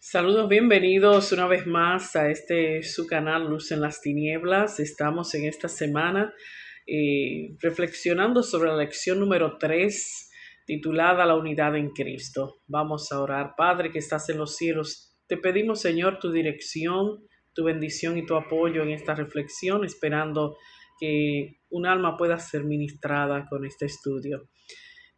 Saludos, bienvenidos una vez más a su canal Luz en las Tinieblas. Estamos en esta semana reflexionando sobre la lección número 3 titulada La unidad en Cristo. Vamos a orar. Padre que estás en los cielos, te pedimos, Señor, tu dirección, tu bendición y tu apoyo en esta reflexión, esperando que un alma pueda ser ministrada con este estudio.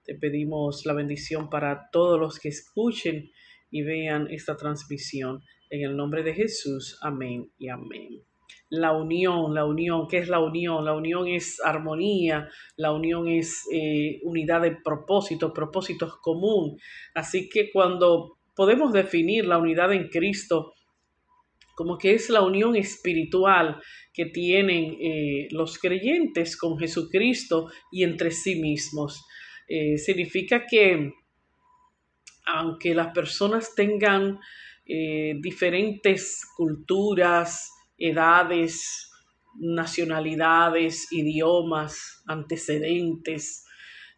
Te pedimos la bendición para todos los que escuchen y vean esta transmisión. En el nombre de Jesús, amén y amén. La unión, ¿qué es la unión? La unión es armonía, la unión es unidad de propósito, propósitos común. Así que cuando podemos definir la unidad en Cristo como que es la unión espiritual que tienen los creyentes con Jesucristo y entre sí mismos. Significa que aunque las personas tengan diferentes culturas, edades, nacionalidades, idiomas, antecedentes,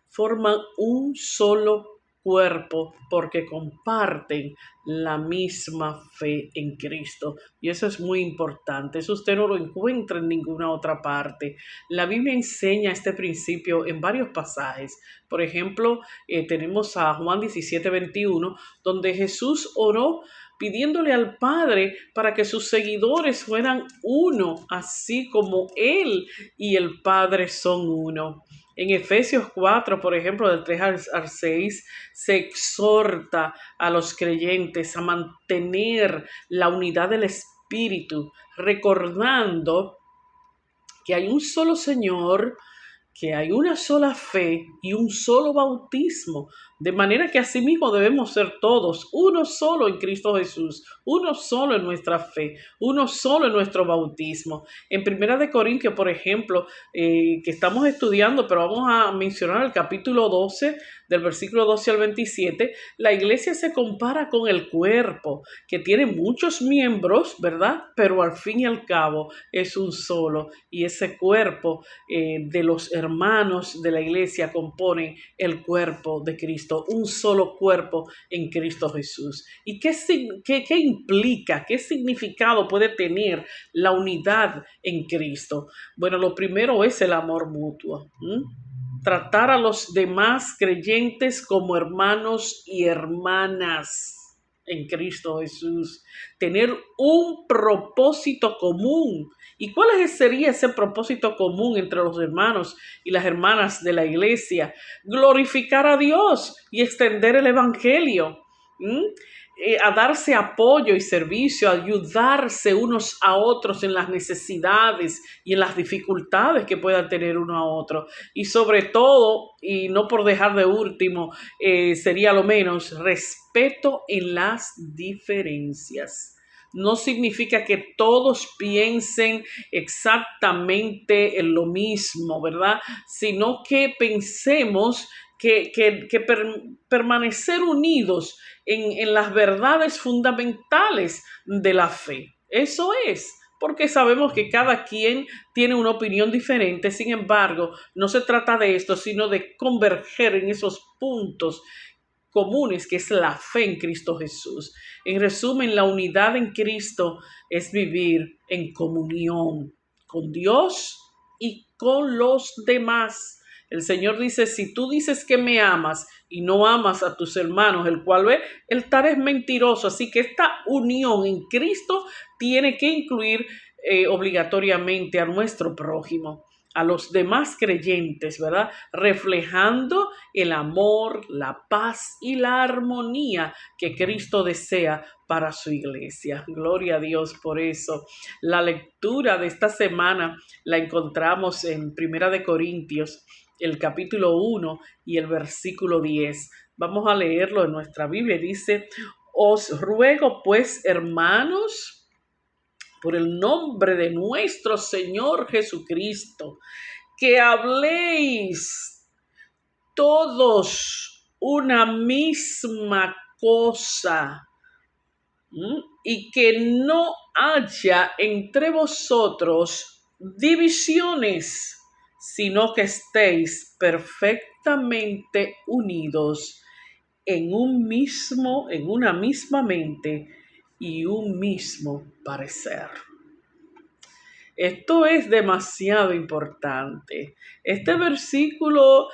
forman un solo cuerpo porque comparten la misma fe en Cristo. Y eso es muy importante. Eso usted no lo encuentra en ninguna otra parte. La Biblia enseña este principio en varios pasajes. Por ejemplo, tenemos a Juan 17:21, donde Jesús oró pidiéndole al Padre para que sus seguidores fueran uno, así como Él y el Padre son uno. En Efesios 4, por ejemplo, del 3 al 6, se exhorta a los creyentes a mantener la unidad del Espíritu, recordando que hay un solo Señor, que hay una sola fe y un solo bautismo, de manera que asimismo debemos ser todos uno solo en Cristo Jesús, uno solo en nuestra fe, uno solo en nuestro bautismo. En Primera de Corintios, por ejemplo, que estamos estudiando, pero vamos a mencionar el capítulo 12, del versículo 12 al 27, la iglesia se compara con el cuerpo, que tiene muchos miembros, ¿verdad? Pero al fin y al cabo es un solo, y ese cuerpo de los hermanos de la iglesia componen el cuerpo de Cristo, un solo cuerpo en Cristo Jesús. ¿Y qué implica, qué significado puede tener la unidad en Cristo? Bueno, lo primero es el amor mutuo. Tratar a los demás creyentes como hermanos y hermanas en Cristo Jesús, tener un propósito común. ¿Y cuál sería ese propósito común entre los hermanos y las hermanas de la iglesia? Glorificar a Dios y extender el evangelio. A darse apoyo y servicio, a ayudarse unos a otros en las necesidades y en las dificultades que puedan tener uno a otro. Y sobre todo, y no por dejar de último, sería lo menos, respeto en las diferencias. No significa que todos piensen exactamente en lo mismo, ¿verdad? Sino que pensemos que permanecer unidos en las verdades fundamentales de la fe. Eso es, porque sabemos que cada quien tiene una opinión diferente. Sin embargo, no se trata de esto, sino de converger en esos puntos comunes, que es la fe en Cristo Jesús. En resumen, la unidad en Cristo es vivir en comunión con Dios y con los demás. El Señor dice, si tú dices que me amas y no amas a tus hermanos, el cual ve, el tal es mentiroso. Así que esta unión en Cristo tiene que incluir obligatoriamente a nuestro prójimo, a los demás creyentes, ¿verdad? Reflejando el amor, la paz y la armonía que Cristo desea para su iglesia. Gloria a Dios por eso. La lectura de esta semana la encontramos en Primera de Corintios, el capítulo 1 y el versículo 10. Vamos a leerlo en nuestra Biblia. Dice, os ruego pues, hermanos, por el nombre de nuestro Señor Jesucristo, que habléis todos una misma cosa, y que no haya entre vosotros divisiones, sino que estéis perfectamente unidos en una misma mente y un mismo parecer. Esto es demasiado importante. Este versículo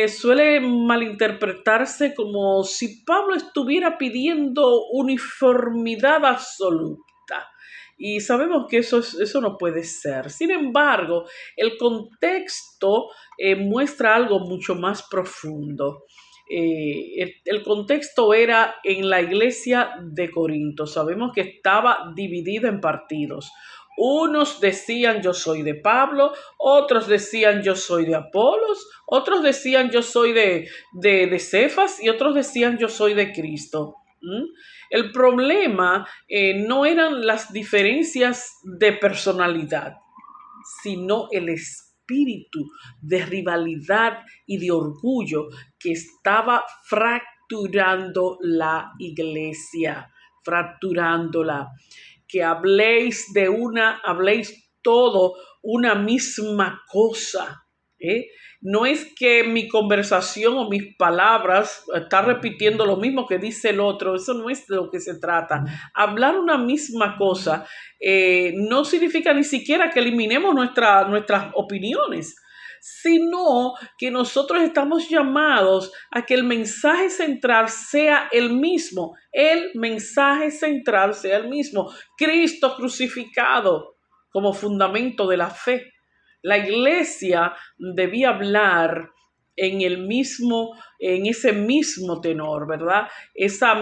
suele malinterpretarse como si Pablo estuviera pidiendo uniformidad absoluta. Y sabemos que eso no puede ser. Sin embargo, el contexto muestra algo mucho más profundo. El contexto era en la iglesia de Corinto. Sabemos que estaba dividida en partidos. Unos decían yo soy de Pablo, otros decían yo soy de Apolos, otros decían yo soy de Cefas y otros decían yo soy de Cristo. El problema no eran las diferencias de personalidad, sino el espíritu de rivalidad y de orgullo que estaba fracturando la iglesia, fracturándola. Que habléis todo una misma cosa. No es que mi conversación o mis palabras está repitiendo lo mismo que dice el otro, eso no es de lo que se trata. Hablar una misma cosa no significa ni siquiera que eliminemos nuestras opiniones, sino que nosotros estamos llamados a que el mensaje central sea el mismo. El mensaje central sea el mismo. Cristo crucificado como fundamento de la fe. La iglesia debía hablar en ese mismo tenor, ¿verdad? Ese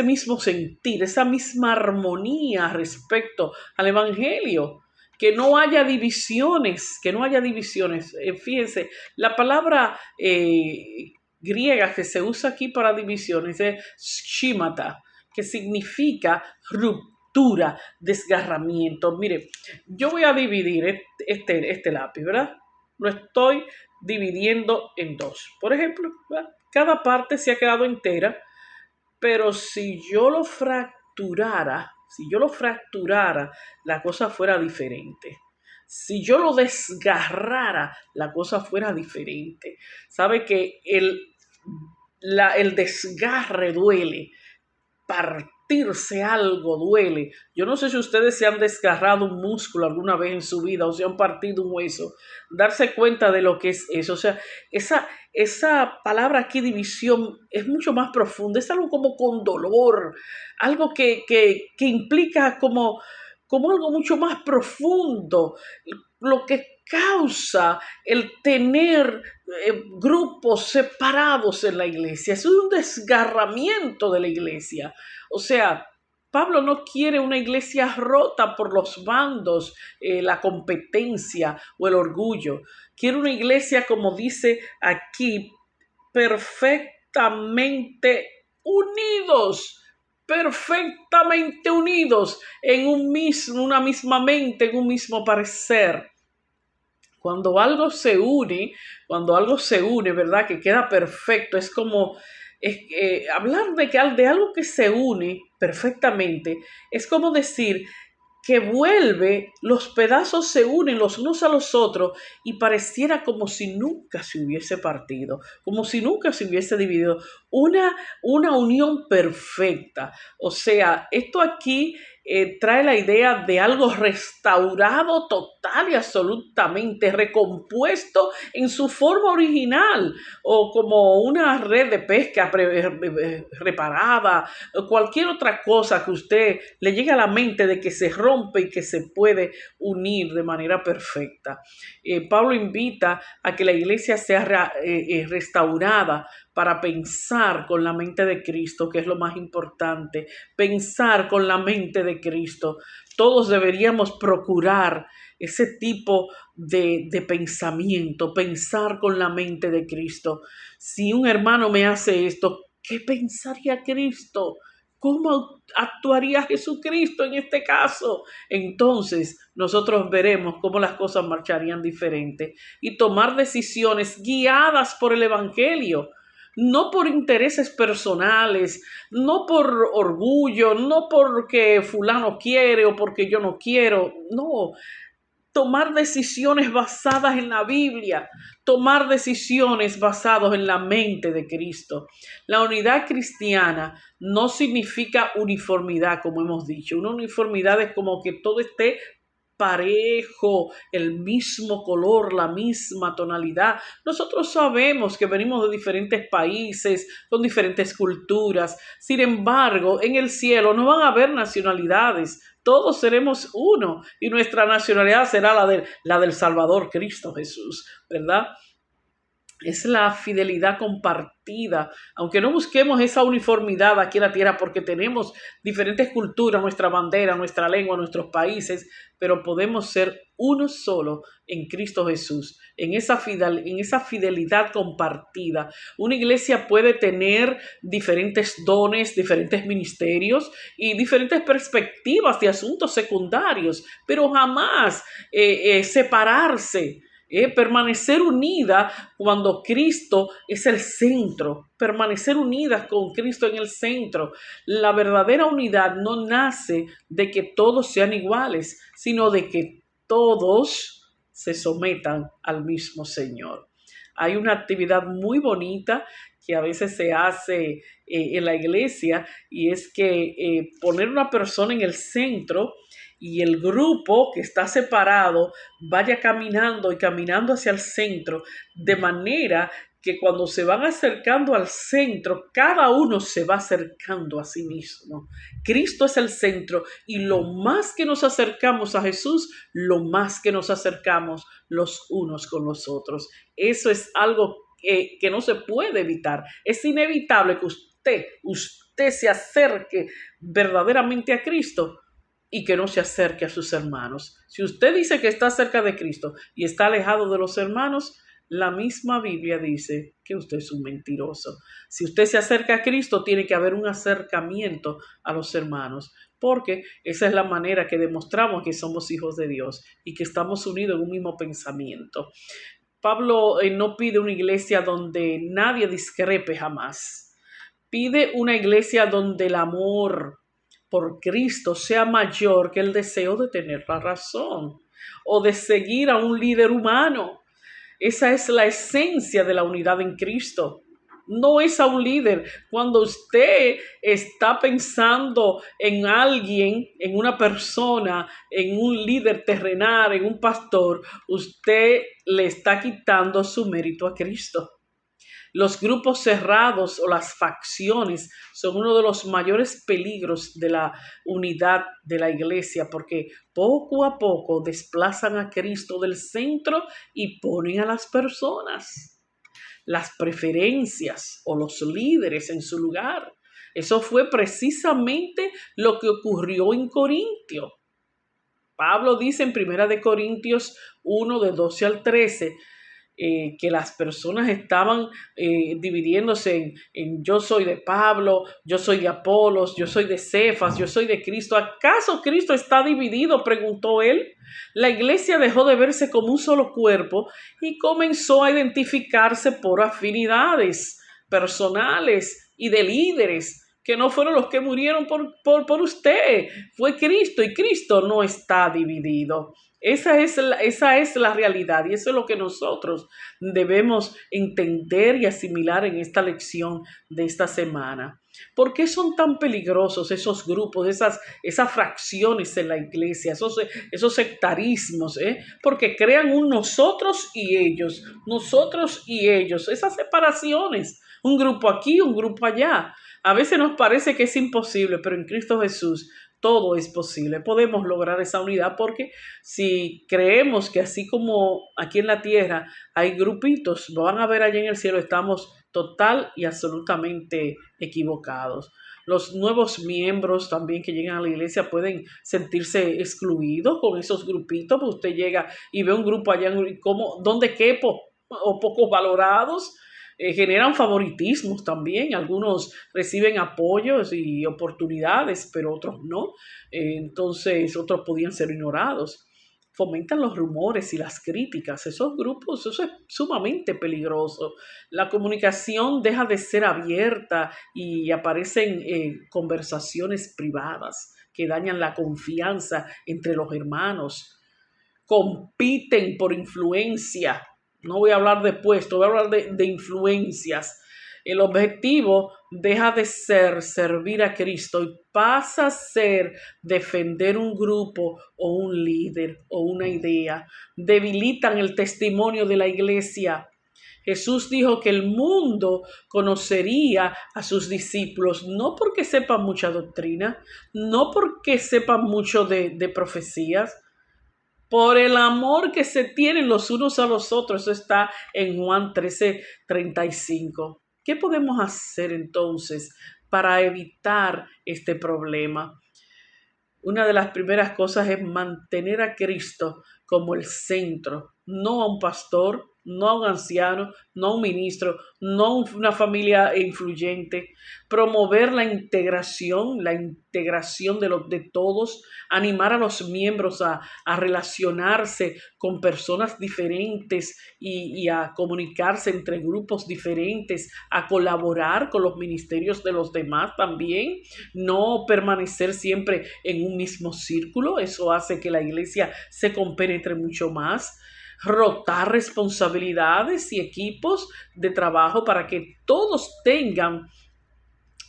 mismo sentir, esa misma armonía respecto al evangelio. Que no haya divisiones. Fíjense, la palabra griega que se usa aquí para divisiones es schimata, que significa ruptura, desgarramiento. Mire, yo voy a dividir este lápiz, ¿verdad? Lo estoy dividiendo en dos. Por ejemplo, ¿verdad? Cada parte se ha quedado entera, pero si yo lo fracturara, la cosa fuera diferente. Si yo lo desgarrara, la cosa fuera diferente. Sabe que el desgarre duele. Partirse algo duele. Yo no sé si ustedes se han desgarrado un músculo alguna vez en su vida o se han partido un hueso. Darse cuenta de lo que es eso. O sea, esa palabra aquí, división, es mucho más profunda. Es algo como con dolor. Algo que implica como algo mucho más profundo. Lo que causa el tener grupos separados en la iglesia. Es un desgarramiento de la iglesia. O sea, Pablo no quiere una iglesia rota por los bandos, la competencia o el orgullo. Quiere una iglesia, como dice aquí, perfectamente unidos en una misma mente, en un mismo parecer. Cuando algo se une, ¿verdad? Que queda perfecto, es como hablar de algo que se une perfectamente, es como decir que los pedazos se unen los unos a los otros y pareciera como si nunca se hubiese partido, como si nunca se hubiese dividido. Una unión perfecta. O sea, esto aquí trae la idea de algo restaurado total y absolutamente, recompuesto en su forma original, o como una red de pesca reparada, o cualquier otra cosa que usted le llegue a la mente de que se rompe y que se puede unir de manera perfecta. Pablo invita a que la iglesia sea restaurada para pensar con la mente de Cristo, que es lo más importante, pensar con la mente de Cristo. Todos deberíamos procurar ese tipo de pensamiento, pensar con la mente de Cristo. Si un hermano me hace esto, ¿qué pensaría Cristo? ¿Cómo actuaría Jesucristo en este caso? Entonces nosotros veremos cómo las cosas marcharían diferente y tomar decisiones guiadas por el Evangelio. No por intereses personales, no por orgullo, no porque fulano quiere o porque yo no quiero, no, tomar decisiones basadas en la Biblia, tomar decisiones basadas en la mente de Cristo. La unidad cristiana no significa uniformidad, como hemos dicho. Una uniformidad es como que todo esté parejo, el mismo color, la misma tonalidad. Nosotros sabemos que venimos de diferentes países, con diferentes culturas. Sin embargo, en el cielo no van a haber nacionalidades. Todos seremos uno y nuestra nacionalidad será la del Salvador Cristo Jesús, ¿verdad? Es la fidelidad compartida, aunque no busquemos esa uniformidad aquí en la tierra porque tenemos diferentes culturas, nuestra bandera, nuestra lengua, nuestros países, pero podemos ser uno solo en Cristo Jesús, en esa fidelidad compartida. Una iglesia puede tener diferentes dones, diferentes ministerios y diferentes perspectivas de asuntos secundarios, pero jamás separarse. Permanecer unida cuando Cristo es el centro, permanecer unidas con Cristo en el centro. La verdadera unidad no nace de que todos sean iguales, sino de que todos se sometan al mismo Señor. Hay una actividad muy bonita que a veces se hace en la iglesia y es que poner una persona en el centro y el grupo que está separado vaya caminando y caminando hacia el centro, de manera que cuando se van acercando al centro, cada uno se va acercando a sí mismo. Cristo es el centro y lo más que nos acercamos a Jesús, lo más que nos acercamos los unos con los otros. Eso es algo que no se puede evitar. Es inevitable que usted se acerque verdaderamente a Cristo y que no se acerque a sus hermanos. Si usted dice que está cerca de Cristo y está alejado de los hermanos, la misma Biblia dice que usted es un mentiroso. Si usted se acerca a Cristo, tiene que haber un acercamiento a los hermanos, porque esa es la manera que demostramos que somos hijos de Dios y que estamos unidos en un mismo pensamiento. Pablo no pide una iglesia donde nadie discrepe jamás. Pide una iglesia donde el amor por Cristo sea mayor que el deseo de tener la razón o de seguir a un líder humano. Esa es la esencia de la unidad en Cristo. No es a un líder. Cuando usted está pensando en alguien, en una persona, en un líder terrenal, en un pastor, usted le está quitando su mérito a Cristo. Los grupos cerrados o las facciones son uno de los mayores peligros de la unidad de la iglesia porque poco a poco desplazan a Cristo del centro y ponen a las personas, las preferencias o los líderes en su lugar. Eso fue precisamente lo que ocurrió en Corintio. Pablo dice en 1 Corintios 1, de 12 al 13, que las personas estaban dividiéndose en yo soy de Pablo, yo soy de Apolos, yo soy de Cefas, yo soy de Cristo. ¿Acaso Cristo está dividido?, preguntó él. La iglesia dejó de verse como un solo cuerpo y comenzó a identificarse por afinidades personales y de líderes que no fueron los que murieron por usted. Fue Cristo y Cristo no está dividido. Esa es la realidad y eso es lo que nosotros debemos entender y asimilar en esta lección de esta semana. ¿Por qué son tan peligrosos esos grupos, esas fracciones en la iglesia, esos sectarismos? Porque crean un nosotros y ellos, esas separaciones, un grupo aquí, un grupo allá. A veces nos parece que es imposible, pero en Cristo Jesús todo es posible. Podemos lograr esa unidad porque si creemos que así como aquí en la tierra hay grupitos, lo van a ver allá en el cielo, estamos total y absolutamente equivocados. Los nuevos miembros también que llegan a la iglesia pueden sentirse excluidos con esos grupitos, pues usted llega y ve un grupo allá, ¿dónde quepo? O pocos valorados. Generan favoritismos también, algunos reciben apoyos y oportunidades, pero otros no, entonces otros podían ser ignorados. Fomentan los rumores y las críticas, esos grupos, eso es sumamente peligroso. La comunicación deja de ser abierta y aparecen conversaciones privadas que dañan la confianza entre los hermanos. compiten por influencia. No voy a hablar de puesto, voy a hablar de influencias. El objetivo deja de ser servir a Cristo y pasa a ser defender un grupo o un líder o una idea. Debilitan el testimonio de la iglesia. Jesús dijo que el mundo conocería a sus discípulos no porque sepan mucha doctrina, no porque sepan mucho de profecías, por el amor que se tienen los unos a los otros. Eso está en Juan 13:35. ¿Qué podemos hacer entonces para evitar este problema? Una de las primeras cosas es mantener a Cristo como el centro, no a un pastor, no a un anciano, no a un ministro, no a una familia influyente. Promover la integración de todos, animar a los miembros a relacionarse con personas diferentes y a comunicarse entre grupos diferentes, a colaborar con los ministerios de los demás también, no permanecer siempre en un mismo círculo. Eso hace que la iglesia se compenetre mucho más. Rotar responsabilidades y equipos de trabajo para que todos tengan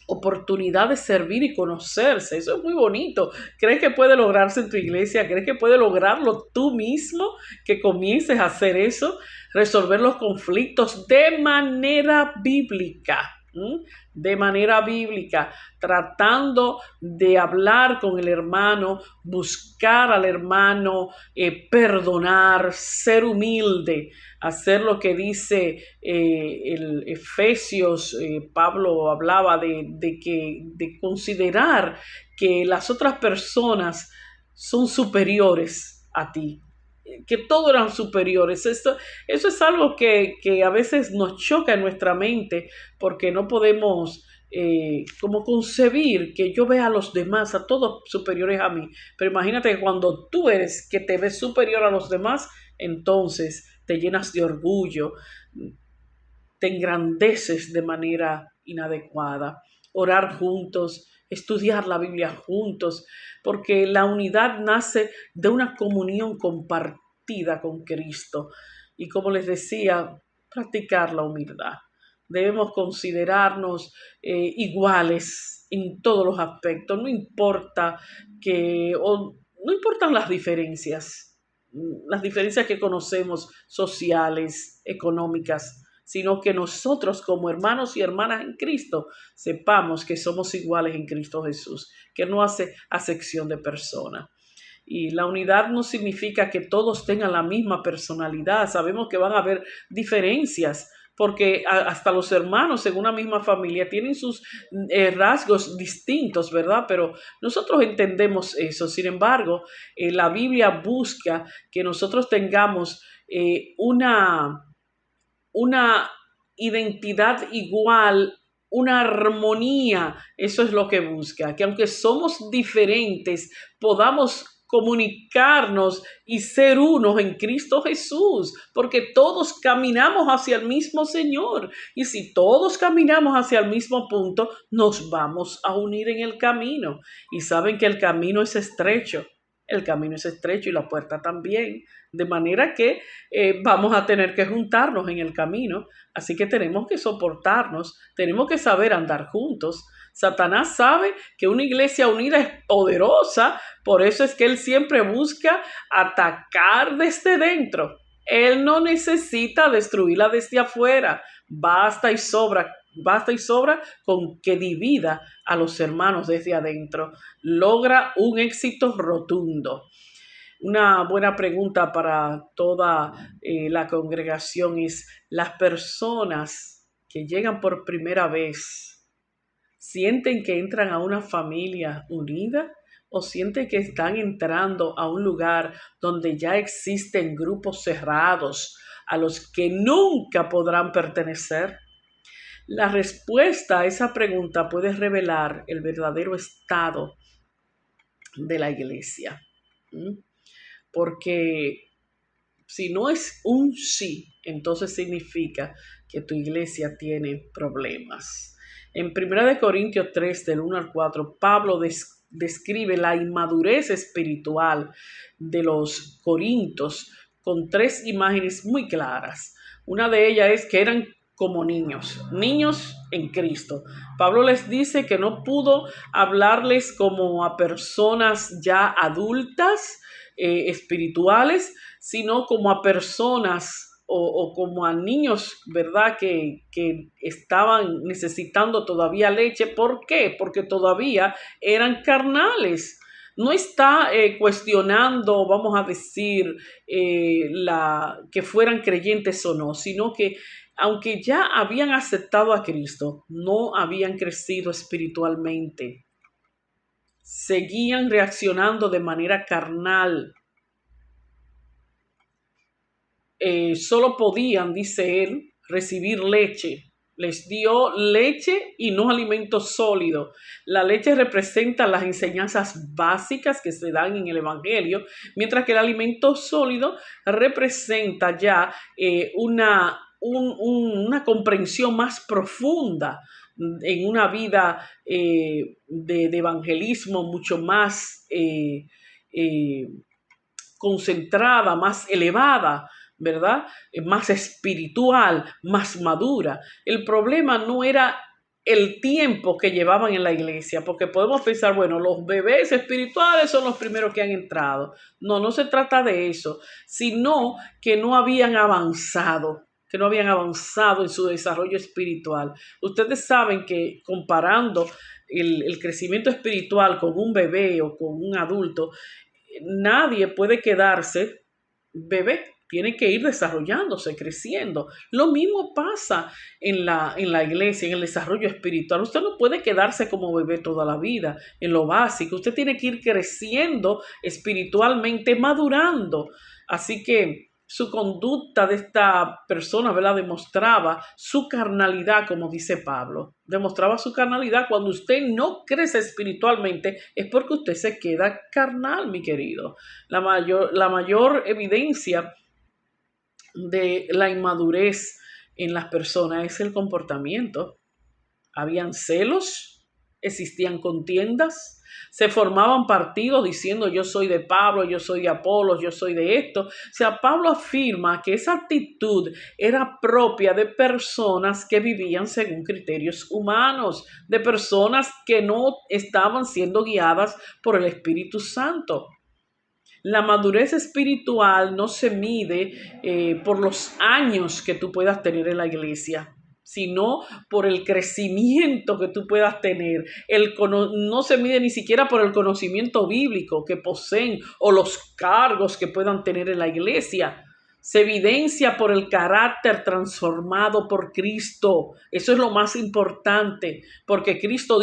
oportunidad de servir y conocerse. Eso es muy bonito. ¿Crees que puede lograrse en tu iglesia? ¿Crees que puede lograrlo tú mismo? Que comiences a hacer eso, resolver los conflictos de manera bíblica. De manera bíblica, tratando de hablar con el hermano, buscar al hermano, perdonar, ser humilde, hacer lo que dice el Efesios. Pablo hablaba de considerar que las otras personas son superiores a ti, que todos eran superiores. Eso es algo que a veces nos choca en nuestra mente, porque no podemos como concebir que yo vea a los demás, a todos superiores a mí. Pero imagínate que cuando tú eres que te ves superior a los demás, entonces te llenas de orgullo, te engrandeces de manera inadecuada. Orar juntos, estudiar la Biblia juntos, porque la unidad nace de una comunión compartida con Cristo. Y como les decía, practicar la humildad. Debemos considerarnos iguales en todos los aspectos. No importa no importan las diferencias que conocemos, sociales, económicas, sino que nosotros como hermanos y hermanas en Cristo sepamos que somos iguales en Cristo Jesús, que no hace acepción de persona. Y la unidad no significa que todos tengan la misma personalidad. Sabemos que van a haber diferencias, porque hasta los hermanos en una misma familia tienen sus rasgos distintos, ¿verdad? Pero nosotros entendemos eso. Sin embargo, la Biblia busca que nosotros tengamos una identidad igual, una armonía. Eso es lo que busca, que aunque somos diferentes, podamos comunicarnos y ser unos en Cristo Jesús, porque todos caminamos hacia el mismo Señor, y si todos caminamos hacia el mismo punto, nos vamos a unir en el camino. Y saben que el camino es estrecho. El camino es estrecho y la puerta también, de manera que vamos a tener que juntarnos en el camino. Así que tenemos que soportarnos, tenemos que saber andar juntos. Satanás sabe que una iglesia unida es poderosa, por eso es que él siempre busca atacar desde dentro. Él no necesita destruirla desde afuera. Basta y sobra con que divida a los hermanos desde adentro. Logra un éxito rotundo. Una buena pregunta para toda la congregación es: ¿las personas que llegan por primera vez sienten que entran a una familia unida o sienten que están entrando a un lugar donde ya existen grupos cerrados a los que nunca podrán pertenecer? La respuesta a esa pregunta puede revelar el verdadero estado de la iglesia. Porque si no es un sí, entonces significa que tu iglesia tiene problemas. En 1 Corintios 3, del 1 al 4, Pablo describe la inmadurez espiritual de los corintios con tres imágenes muy claras. Una de ellas es que eran como niños en Cristo. Pablo les dice que no pudo hablarles como a personas ya adultas, espirituales, sino como a personas o como a niños, ¿verdad? Que estaban necesitando todavía leche. ¿Por qué? Porque todavía eran carnales. No está cuestionando, vamos a decir, que fueran creyentes o no, sino que aunque ya habían aceptado a Cristo, no habían crecido espiritualmente. Seguían reaccionando de manera carnal. Solo podían, dice él, recibir leche. Les dio leche y no alimento sólido. La leche representa las enseñanzas básicas que se dan en el Evangelio, mientras que el alimento sólido representa ya una comprensión más profunda en una vida de evangelismo mucho más concentrada, más elevada, ¿verdad? Más espiritual, más madura. El problema no era el tiempo que llevaban en la iglesia, porque podemos pensar, bueno, los bebés espirituales son los primeros que han entrado. No, no se trata de eso, sino que no habían avanzado en su desarrollo espiritual. Ustedes saben que comparando el crecimiento espiritual con un bebé o con un adulto, nadie puede quedarse bebé, tiene que ir desarrollándose, creciendo. Lo mismo pasa en la iglesia, en el desarrollo espiritual. Usted no puede quedarse como bebé toda la vida en lo básico. Usted tiene que ir creciendo espiritualmente, madurando. Así que su conducta de esta persona, ¿verdad?, demostraba su carnalidad, como dice Pablo. Demostraba su carnalidad. Cuando usted no crece espiritualmente, es porque usted se queda carnal, mi querido. La mayor evidencia de la inmadurez en las personas es el comportamiento. Habían celos, existían contiendas, se formaban partidos diciendo yo soy de Pablo, yo soy de Apolos, yo soy de esto. O sea, Pablo afirma que esa actitud era propia de personas que vivían según criterios humanos, de personas que no estaban siendo guiadas por el Espíritu Santo. La madurez espiritual no se mide por los años que tú puedas tener en la iglesia, sino por el crecimiento que tú puedas tener. No se mide ni siquiera por el conocimiento bíblico que poseen o los cargos que puedan tener en la iglesia. Se evidencia por el carácter transformado por Cristo. Eso es lo más importante, porque Cristo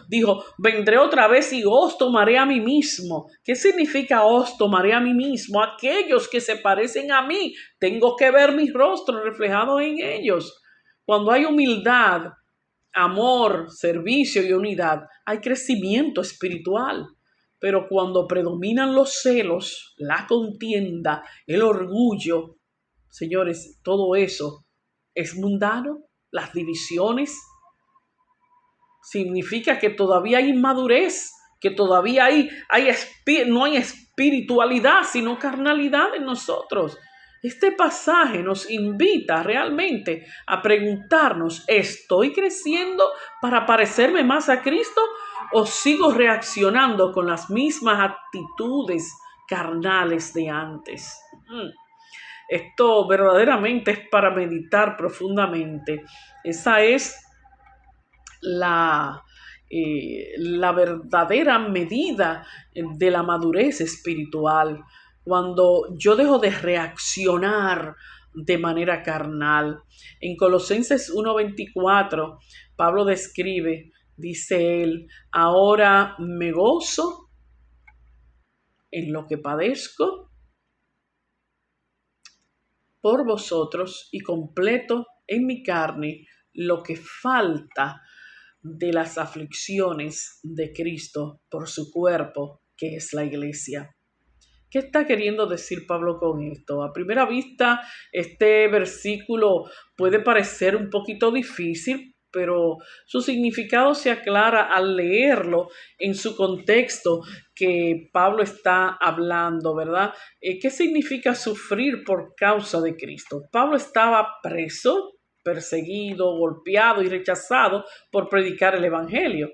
dijo, vendré otra vez y os tomaré a mí mismo. ¿Qué significa os tomaré a mí mismo? Aquellos que se parecen a mí, tengo que ver mi rostro reflejado en ellos. Cuando hay humildad, amor, servicio y unidad, hay crecimiento espiritual. Pero cuando predominan los celos, la contienda, el orgullo, señores, todo eso es mundano. Las divisiones significa que todavía hay inmadurez, que todavía no hay espiritualidad, sino carnalidad en nosotros. Este pasaje nos invita realmente a preguntarnos, ¿estoy creciendo para parecerme más a Cristo o sigo reaccionando con las mismas actitudes carnales de antes? Esto verdaderamente es para meditar profundamente. Esa es la verdadera medida de la madurez espiritual. Cuando yo dejo de reaccionar de manera carnal. En Colosenses 1:24, Pablo describe, dice él, ahora me gozo en lo que padezco por vosotros y completo en mi carne lo que falta de las aflicciones de Cristo por su cuerpo, que es la iglesia. ¿Qué está queriendo decir Pablo con esto? A primera vista, este versículo puede parecer un poquito difícil, pero su significado se aclara al leerlo en su contexto que Pablo está hablando, ¿verdad? ¿Qué significa sufrir por causa de Cristo? Pablo estaba preso, perseguido, golpeado y rechazado por predicar el Evangelio.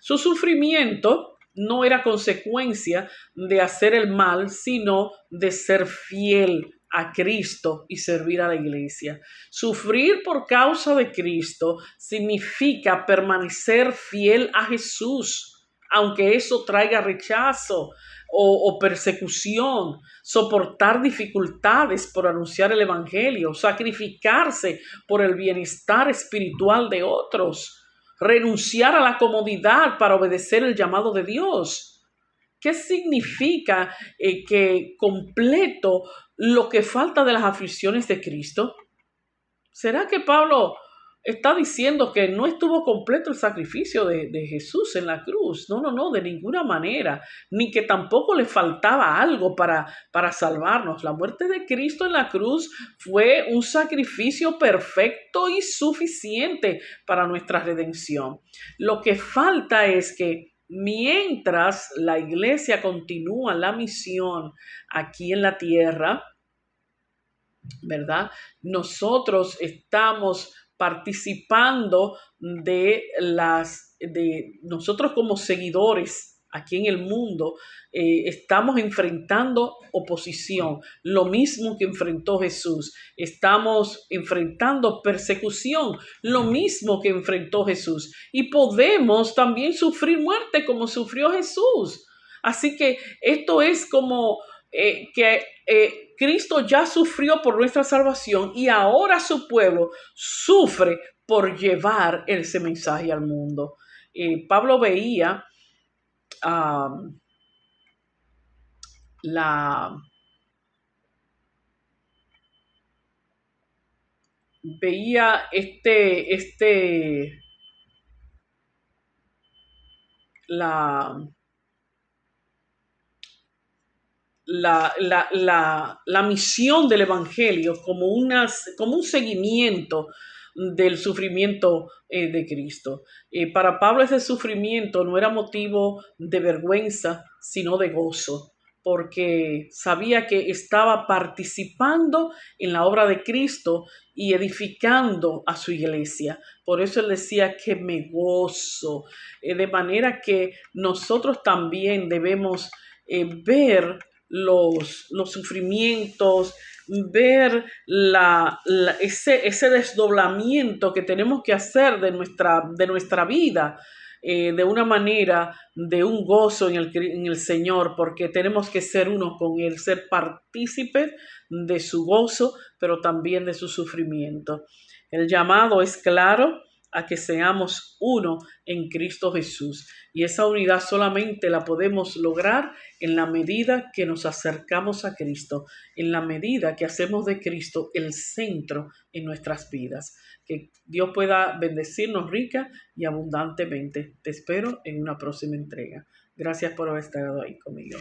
Su sufrimiento no era consecuencia de hacer el mal, sino de ser fiel a Cristo y servir a la iglesia. Sufrir por causa de Cristo significa permanecer fiel a Jesús, aunque eso traiga rechazo o persecución, soportar dificultades por anunciar el Evangelio, sacrificarse por el bienestar espiritual de otros, renunciar a la comodidad para obedecer el llamado de Dios. ¿Qué significa que completo lo que falta de las aflicciones de Cristo? ¿Será que Pablo está diciendo que no estuvo completo el sacrificio de Jesús en la cruz? No, de ninguna manera. Ni que tampoco le faltaba algo para salvarnos. La muerte de Cristo en la cruz fue un sacrificio perfecto y suficiente para nuestra redención. Lo que falta es que mientras la iglesia continúa la misión aquí en la tierra, ¿verdad? Nosotros estamos participando de nosotros como seguidores aquí en el mundo, estamos enfrentando oposición, lo mismo que enfrentó Jesús. Estamos enfrentando persecución, lo mismo que enfrentó Jesús. Y podemos también sufrir muerte como sufrió Jesús. Así que esto es como Cristo ya sufrió por nuestra salvación y ahora su pueblo sufre por llevar ese mensaje al mundo. Pablo veía veía la misión del Evangelio como un seguimiento del sufrimiento de Cristo. Para Pablo ese sufrimiento no era motivo de vergüenza, sino de gozo, porque sabía que estaba participando en la obra de Cristo y edificando a su iglesia. Por eso él decía que me gozo. De manera que nosotros también debemos ver los sufrimientos, ver ese desdoblamiento que tenemos que hacer de nuestra vida, de una manera de un gozo en el Señor, porque tenemos que ser uno con Él, ser partícipes de su gozo, pero también de su sufrimiento. El llamado es claro a que seamos uno en Cristo Jesús. Y esa unidad solamente la podemos lograr en la medida que nos acercamos a Cristo, en la medida que hacemos de Cristo el centro en nuestras vidas. Que Dios pueda bendecirnos rica y abundantemente. Te espero en una próxima entrega. Gracias por haber estado ahí conmigo.